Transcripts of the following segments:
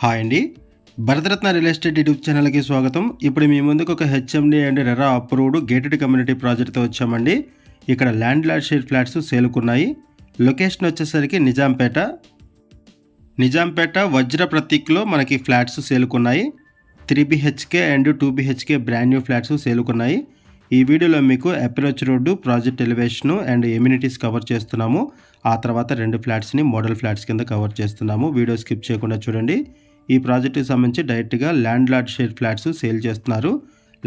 Hi అండి. Bharat Ratna real estate YouTube ఛానల్‌కి స్వాగతం. ఇప్పుడు మీ ముందుకు ఒక HMD and RERA approved gated community ప్రాజెక్ట్‌తో వచ్చామండి. ఇక్కడ ల్యాండ్ లార్డ్ షేర్ ఫ్లాట్స్ సేల్‌కున్నాయి. లొకేషన్ వచ్చేసరికి నిజాంపేట వజ్ర ప్రతీక్‌లో మనకి ఫ్లాట్స్ సేల్‌కున్నాయి. 3 BHK and 2 BHK brand new flats సేల్‌కున్నాయి. ఈ వీడియోలో మీకు approach road, project elevation and amenities cover చేస్తున్నాము. ఆ తర్వాత 2 ఫ్లాట్స్‌ని మోడల్ ఫ్లాట్స్ కింద కవర్ చేస్తున్నాము. వీడియో స్కిప్ చేయకుండా చూడండి. ఈ ప్రాజెక్టుకి సంబంధించి డైరెక్ట్గా landlord share flats sale చేస్తున్నారు.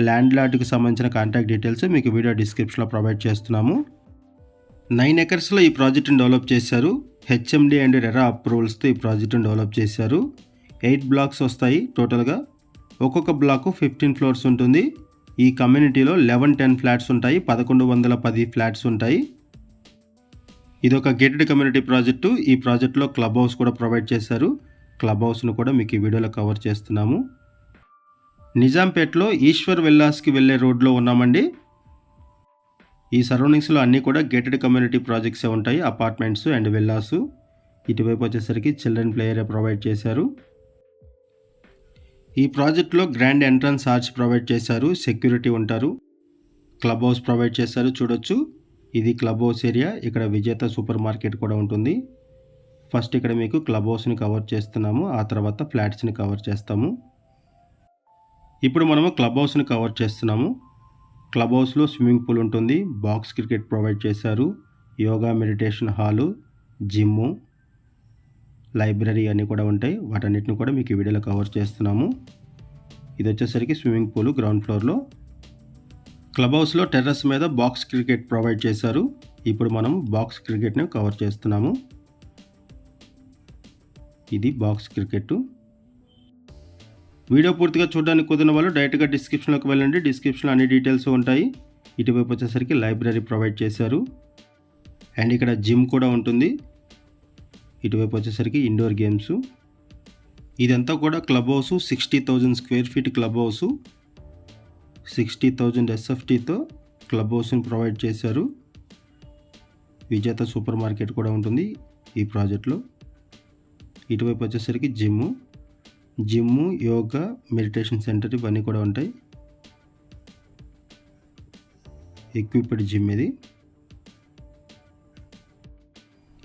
ల్యాండ్ లార్డ్కి సంబంధించిన కాంటాక్ట్ డీటెయిల్స్ మీకు వీడియో డిస్క్రిప్షన్లో ప్రొవైడ్ చేస్తున్నాము. 9 ఎకర్స్లో ఈ ప్రాజెక్టును డెవలప్ చేశారు. హెచ్ఎండి అండ్ రెరా అప్రూవల్స్తో ఈ ప్రాజెక్టును డెవలప్ చేశారు. 8 బ్లాక్స్ వస్తాయి టోటల్గా. ఒక్కొక్క బ్లాకు 15 ఫ్లోర్స్ ఉంటుంది. ఈ కమ్యూనిటీలో 1110 ఫ్లాట్స్ ఉంటాయి. 1110 ఫ్లాట్స్ ఉంటాయి. ఇది ఒక గేటెడ్ కమ్యూనిటీ ప్రాజెక్టు. ఈ ప్రాజెక్టులో క్లబ్ హౌస్ కూడా ప్రొవైడ్ చేశారు. క్లబ్ హౌస్ను కూడా మీకు ఈ వీడియోలో కవర్ చేస్తున్నాము. నిజాంపేటలో ఈశ్వర్ విల్లాస్కి వెళ్ళే రోడ్లో ఉన్నామండి. ఈ సరౌండింగ్స్లో అన్నీ కూడా గేటెడ్ కమ్యూనిటీ ప్రాజెక్ట్సే ఉంటాయి. Apartments and villas. ఇటువైపు వచ్చేసరికి చిల్డ్రన్ ప్లే ఏరియా ప్రొవైడ్ చేశారు. ఈ ప్రాజెక్టులో గ్రాండ్ ఎంట్రన్స్ ఆర్చ్ ప్రొవైడ్ చేశారు. సెక్యూరిటీ ఉంటారు. క్లబ్ హౌస్ ప్రొవైడ్ చేశారు. చూడొచ్చు, ఇది క్లబ్ హౌస్ ఏరియా. ఇక్కడ విజేత సూపర్ మార్కెట్ కూడా ఉంటుంది. ఫస్ట్ ఇక్కడ మీకు క్లబ్ హౌస్ని కవర్ చేస్తున్నాము. ఆ తర్వాత ఫ్లాట్స్ని కవర్ చేస్తాము. ఇప్పుడు మనము క్లబ్ హౌస్ని కవర్ చేస్తున్నాము. క్లబ్ హౌస్లో స్విమ్మింగ్ పూల్ ఉంటుంది. బాక్స్ క్రికెట్ ప్రొవైడ్ చేశారు. Yoga meditation hall, gym, library అన్నీ కూడా ఉంటాయి. వాటన్నిటిని కూడా మీకు ఈ వీడియోలో కవర్ చేస్తున్నాము. ఇది వచ్చేసరికి స్విమ్మింగ్ పూల్ గ్రౌండ్ ఫ్లోర్లో. క్లబ్ హౌస్లో టెర్రస్ మీద బాక్స్ క్రికెట్ ప్రొవైడ్ చేశారు. ఇప్పుడు మనం బాక్స్ క్రికెట్ని కవర్ చేస్తున్నాము. ఇది బాక్స్ క్రికెట్. వీడియో పూర్తిగా చూడడానికి కుదిరిన వాళ్ళు డైరెక్ట్గా డిస్క్రిప్షన్లోకి వెళ్ళండి. డిస్క్రిప్షన్లో అన్ని డీటెయిల్స్ ఉంటాయి. ఇటువైపు వచ్చేసరికి లైబ్రరీ ప్రొవైడ్ చేశారు. అండ్ ఇక్కడ జిమ్ కూడా ఉంటుంది. ఇటువైపు వచ్చేసరికి ఇండోర్ గేమ్స్. ఇదంతా కూడా club house. 60,000 square feet club house. 60,000 SFTతో క్లబ్ హౌస్ని ప్రొవైడ్ చేశారు. విజేత సూపర్ మార్కెట్ కూడా ఉంటుంది ఈ ప్రాజెక్ట్లో. ఇటువైపు వచ్చేసరికి జిమ్ము, యోగా, మెడిటేషన్ సెంటర్ ఇవన్నీ కూడా ఉంటాయి. ఎక్విప్డ్ జిమ్ ఇది.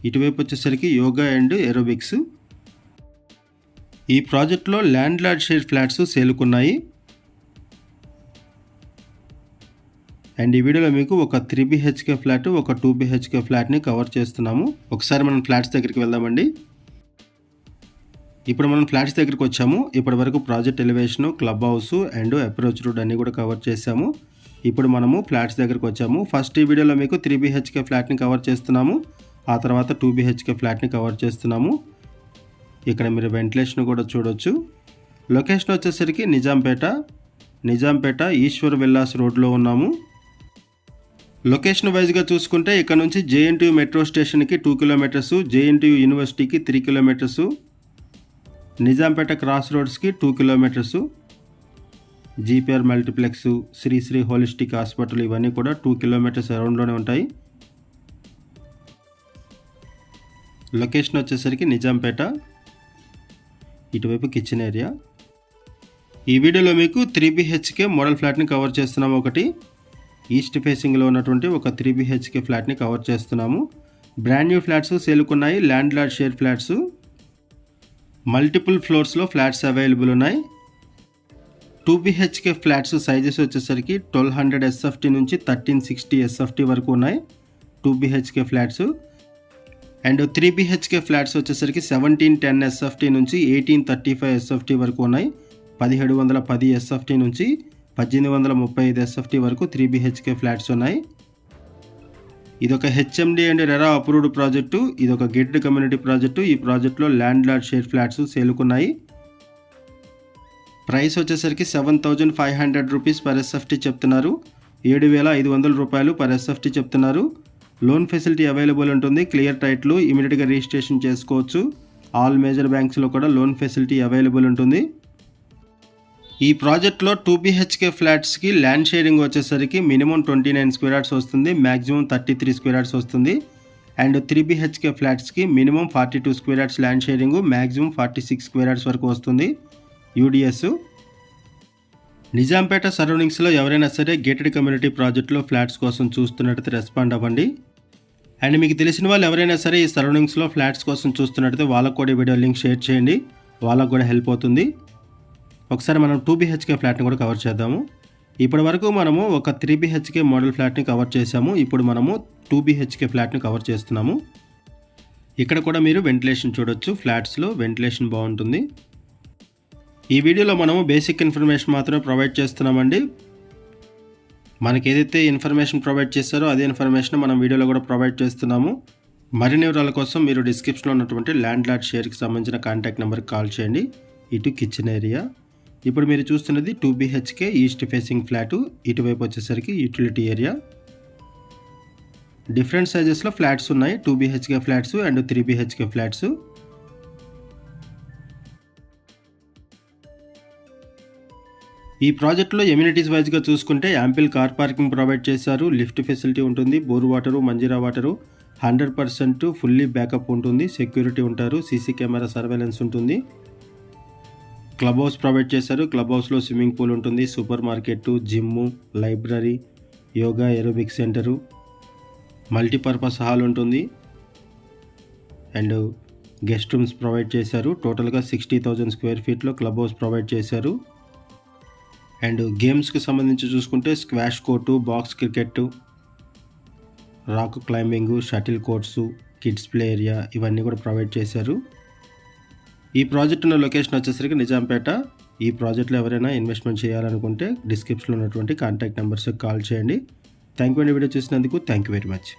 ఇటువైపు వచ్చేసరికి యోగా అండ్ ఏరోబిక్స్. ఈ ప్రాజెక్ట్లో ల్యాండ్ లార్డ్ షేర్ ఫ్లాట్స్ సేల్కున్నాయి. అండ్ ఈ వీడియోలో మీకు ఒక 3 BHK ఫ్లాట్, ఒక 2 BHK ఫ్లాట్ని కవర్ చేస్తున్నాము. ఒకసారి మనం ఫ్లాట్స్ దగ్గరికి వెళ్దామండి. ఇప్పుడు మనం ఫ్లాట్స్ దగ్గరికి వచ్చాము. ఇప్పటి వరకు project elevation, club house and approach road అన్నీ కూడా కవర్ చేసాము. ఇప్పుడు మనము ఫ్లాట్స్ దగ్గరికి వచ్చాము. ఫస్ట్ ఈ వీడియోలో మీకు 3 BHK ఫ్లాట్ని కవర్ చేస్తున్నాము. ఆ తర్వాత 2 BHK ఫ్లాట్ని కవర్ చేస్తున్నాము. ఇక్కడ మీరు వెంటిలేషన్ కూడా చూడొచ్చు. లొకేషన్ వచ్చేసరికి నిజాంపేట ఈశ్వర్ విల్లాస్ రోడ్లో ఉన్నాము. లొకేషన్ వైజ్గా చూసుకుంటే ఇక్కడ నుంచి JNTU మెట్రో స్టేషన్కి 2 కిలోమీటర్స్, JNTU యూనివర్సిటీకి 3 కిలోమీటర్స్, నిజాంపేట క్రాస్ రోడ్స్కి 2 kilometres, GPR multiplex, Shri holistic hospital ఇవన్నీ కూడా 2 కిలోమీటర్స్ అరౌండ్లోనే ఉంటాయి. లొకేషన్ వచ్చేసరికి నిజాంపేట. ఇటువైపు కిచెన్ ఏరియా. ఈ వీడియోలో మీకు 3 BHK మోడల్ ఫ్లాట్ని కవర్ చేస్తున్నాము. ఒకటి ఈస్ట్ ఫేసింగ్లో ఉన్నటువంటి ఒక 3 BHK ఫ్లాట్ని కవర్ చేస్తున్నాము. బ్రాండ్ న్యూ ఫ్లాట్స్ సేల్కున్నాయి. Landlord share flats. Multiple ఫ్లోర్స్లో ఫ్లాట్స్ అవైలబుల్ ఉన్నాయి. 2 BHK ఫ్లాట్స్ సైజెస్ వచ్చేసరికి 1200 SFT నుంచి 1360 SFT వరకు ఉన్నాయి 2 BHK flats. And 3 BHK flats వచ్చేసరికి 1710 SFT నుంచి 1835 SFT వరకు ఉన్నాయి. 1710 SFT నుంచి 1835 SFT వరకు 3 BHK ఫ్లాట్స్ ఉన్నాయి. ఇదొక HMD and RERA approved project. ఇదొక గేటెడ్ కమ్యూనిటీ ప్రాజెక్టు. ఈ ప్రాజెక్టులో ల్యాండ్ లార్డ్ షేర్ ఫ్లాట్స్ సేల్కున్నాయి. ప్రైస్ వచ్చేసరికి 7,500 రూపీస్ పర్ SFT చెప్తున్నారు. 7,500 రూపాయలు పర్ SFT చెప్తున్నారు. లోన్ ఫెసిలిటీ అవైలబుల్ ఉంటుంది. క్లియర్ టైటిల్, ఇమీడియట్గా రిజిస్ట్రేషన్ చేసుకోవచ్చు. ఆల్ మేజర్ బ్యాంక్స్లో కూడా లోన్ ఫెసిలిటీ అవైలబుల్ ఉంటుంది. ఈ ప్రాజెక్ట్లో 2 BHK ఫ్లాట్స్కి ల్యాండ్ షేరింగ్ వచ్చేసరికి మినిమం 29 స్క్వేర్ యార్డ్స్ వస్తుంది. మ్యాక్సిమం 33 స్క్వేర్ యార్డ్స్ వస్తుంది. And 3 BHK ఫ్లాట్స్కి minimum 42 square yards land sharing, maximum 46 square yards వరకు వస్తుంది యూడిఎస్. నిజాంపేట సరౌండింగ్స్లో ఎవరైనా సరే గేటెడ్ కమ్యూనిటీ ప్రాజెక్ట్లో ఫ్లాట్స్ కోసం చూస్తున్నట్టయితే రెస్పాండ్ అవ్వండి. అండ్ మీకు తెలిసిన వాళ్ళు ఎవరైనా సరే ఈ సరౌండింగ్స్లో ఫ్లాట్స్ కోసం చూస్తున్నట్టయితే వాళ్ళకు కూడా వీడియో లింక్ షేర్ చేయండి, వాళ్ళకు కూడా హెల్ప్ అవుతుంది. ఒకసారి మనం 2 BHK ఫ్లాట్ని కూడా కవర్ చేద్దాము. ఇప్పటి వరకు మనము ఒక 3 BHK మోడల్ ఫ్లాట్ని కవర్ చేసాము. ఇప్పుడు మనము 2 BHK ఫ్లాట్ని కవర్ చేస్తున్నాము. ఇక్కడ కూడా మీరు వెంటిలేషన్ చూడొచ్చు, ఫ్లాట్స్లో వెంటిలేషన్ బాగుంటుంది. ఈ వీడియోలో మనము బేసిక్ ఇన్ఫర్మేషన్ మాత్రమే ప్రొవైడ్ చేస్తున్నామండి. మనకి ఏదైతే ఇన్ఫర్మేషన్ ప్రొవైడ్ చేస్తారో అదే ఇన్ఫర్మేషన్ మనం వీడియోలో కూడా ప్రొవైడ్ చేస్తున్నాము. మరిన్ని వివరాల కోసం మీరు డిస్క్రిప్షన్లో ఉన్నటువంటి ల్యాండ్ లార్డ్ షేర్కి సంబంధించిన కాంటాక్ట్ నెంబర్కి కాల్ చేయండి. ఇటు కిచెన్ ఏరియా. ఇప్పుడు మీరు చూస్తున్నది 2 BHK ఈస్ట్ ఫేసింగ్ ఫ్లాటు, ఇటువైపు వచ్చేసరికి యూటిలిటీ ఏరియా. డిఫరెంట్ సైజెస్లో ఫ్లాట్స్ ఉన్నాయి, 2 BHK flats and 3 BHK flats. ఈ ప్రాజెక్ట్లో ఎమ్యూనిటీస్ వైజ్గా చూసుకుంటే యాంపిల్ కార్ పార్కింగ్ ప్రొవైడ్ చేశారు, లిఫ్ట్ ఫెసిలిటీ ఉంటుంది, bore water, Manjira water, 100% fully backup ఉంటుంది, సెక్యూరిటీ ఉంటారు, సీసీ కెమెరా సర్వేలెన్స్ ఉంటుంది. క్లబ్ హౌస్ ప్రొవైడ్ చేశారు, క్లబ్ హౌస్లో స్విమ్మింగ్ పూల్ ఉంటుంది, super market, gym, library, yoga aerobic centre, multipurpose hall ఉంటుంది అండ్ గెస్ట్ రూమ్స్ ప్రొవైడ్ చేశారు. టోటల్గా 60,000 స్క్వేర్ ఫీట్లో క్లబ్ హౌస్ ప్రొవైడ్ చేశారు. అండ్ గేమ్స్కి సంబంధించి చూసుకుంటే squash court, box cricket, rock climbing, shuttle courts, kids play area ఇవన్నీ కూడా provide చేశారు. ఈ ప్రాజెక్ట్ ఉన్న లొకేషన్ వచ్చేసరికి నిజాంపేట. ఈ ప్రాజెక్ట్లో ఎవరైనా ఇన్వెస్ట్మెంట్ చేయాలనుకుంటే డిస్క్రిప్షన్లో ఉన్నటువంటి కాంటాక్ట్ నెంబర్స్కి కాల్ చేయండి. థ్యాంక్ యూ అండి వీడియో చూసినందుకు. Thank you very much.